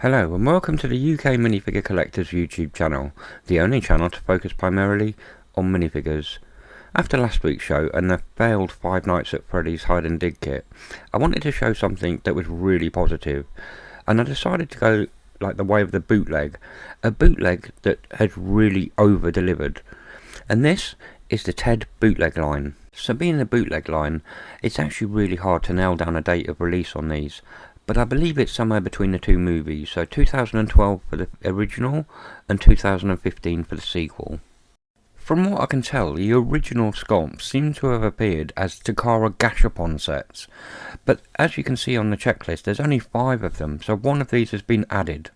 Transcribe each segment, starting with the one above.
Hello and welcome to the UK Minifigure Collectors YouTube channel, the only channel to focus primarily on minifigures. After last week's show and the failed Five Nights at Freddy's hide and dig kit, I wanted to show something that was really positive, and I decided to go like the way of the bootleg, a bootleg that has really over-delivered. And this is the Ted Bootleg line. So being the bootleg line, it's actually really hard to nail down a date of release on these. But I believe it's somewhere between the two movies, so 2012 for the original and 2015 for the sequel. From what I can tell, the original sculpts seem to have appeared as Takara Gashapon sets, but as you can see on the checklist, there's only 5 of them, so one of these has been added.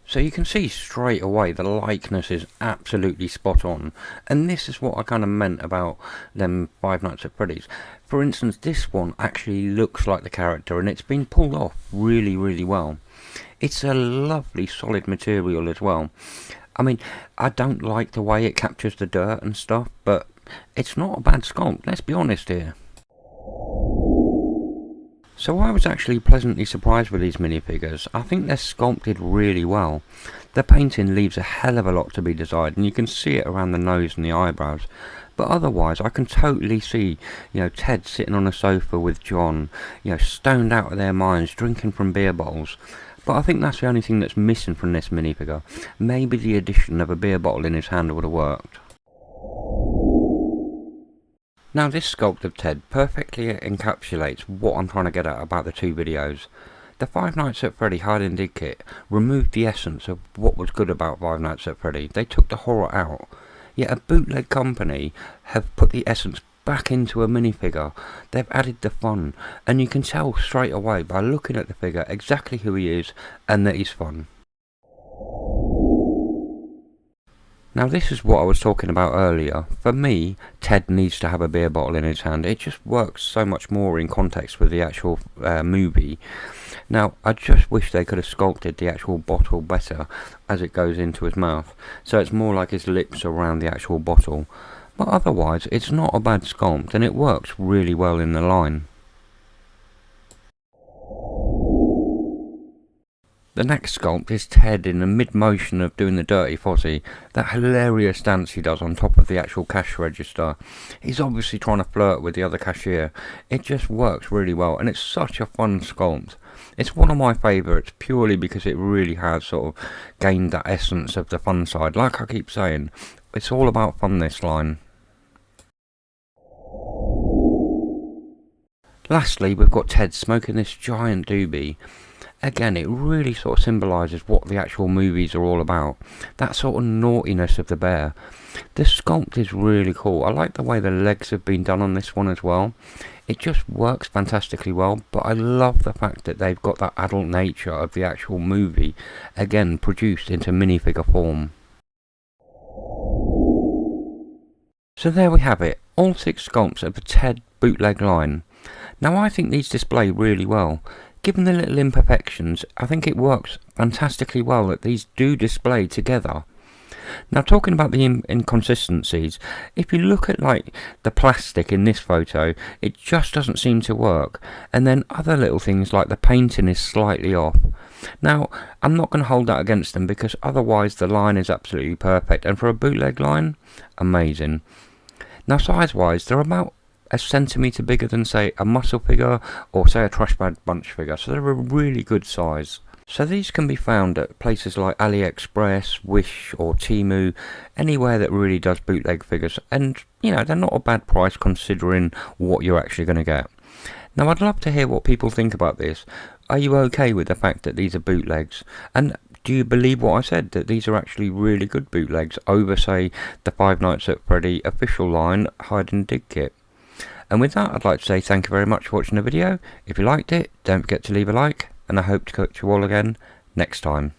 So you can see straight away the likeness is absolutely spot on, and this is what I kind of meant about them Five Nights at Freddy's. For instance, this one actually looks like the character and it's been pulled off really well. It's a lovely solid material as well. I mean, I don't like the way it captures the dirt and stuff, but it's not a bad sculpt, let's be honest here. So I was actually pleasantly surprised with these minifigures. I think they're sculpted really well. The painting leaves a hell of a lot to be desired, and you can see it around the nose and the eyebrows. But otherwise, I can totally see, Ted sitting on a sofa with John, stoned out of their minds, drinking from beer bottles. But I think that's the only thing that's missing from this minifigure. Maybe the addition of a beer bottle in his hand would have worked. Now this sculpt of Ted perfectly encapsulates what I'm trying to get at about the two videos. The Five Nights at Freddy hide and dig kit removed the essence of what was good about Five Nights at Freddy. They took the horror out. Yet a bootleg company have put the essence back into a minifigure. They've added the fun, and you can tell straight away by looking at the figure exactly who he is and that he's fun. Now this is what I was talking about earlier. For me, Ted needs to have a beer bottle in his hand. It just works so much more in context with the actual movie. Now I just wish they could have sculpted the actual bottle better as it goes into his mouth, so it's more like his lips around the actual bottle. But otherwise it's not a bad sculpt and it works really well in the line. The next sculpt is Ted in the mid-motion of doing the Dirty Fozzie, that hilarious dance he does on top of the actual cash register. He's obviously trying to flirt with the other cashier. It just works really well and it's such a fun sculpt. It's one of my favourites purely because it really has sort of gained that essence of the fun side. Like I keep saying, it's all about fun, this line. Lastly, we've got Ted smoking this giant doobie. Again, it really sort of symbolises what the actual movies are all about. That sort of naughtiness of the bear. The sculpt is really cool. I like the way the legs have been done on this one as well. It just works fantastically well, but I love the fact that they've got that adult nature of the actual movie, again produced into minifigure form. So there we have it, all 6 sculpts of the Ted Bootleg line. Now I think these display really well. Given the little imperfections, I think it works fantastically well that these do display together. Now talking about the inconsistencies, if you look at like the plastic in this photo, it just doesn't seem to work, and then other little things like the painting is slightly off. Now I'm not going to hold that against them because otherwise the line is absolutely perfect, and for a bootleg line, amazing. Now size wise, they're about a centimetre bigger than say a muscle figure or say a Trash Bag Bunch figure, so they're a really good size. So these can be found at places like AliExpress, Wish or Temu, anywhere that really does bootleg figures, and they're not a bad price considering what you're actually going to get. Now I'd love to hear what people think about this. Are you okay with the fact that these are bootlegs? And do you believe what I said, that these are actually really good bootlegs over say the Five Nights at Freddy official line hide and dig kit? And with that, I'd like to say thank you very much for watching the video. If you liked it, don't forget to leave a like, and I hope to catch you all again next time.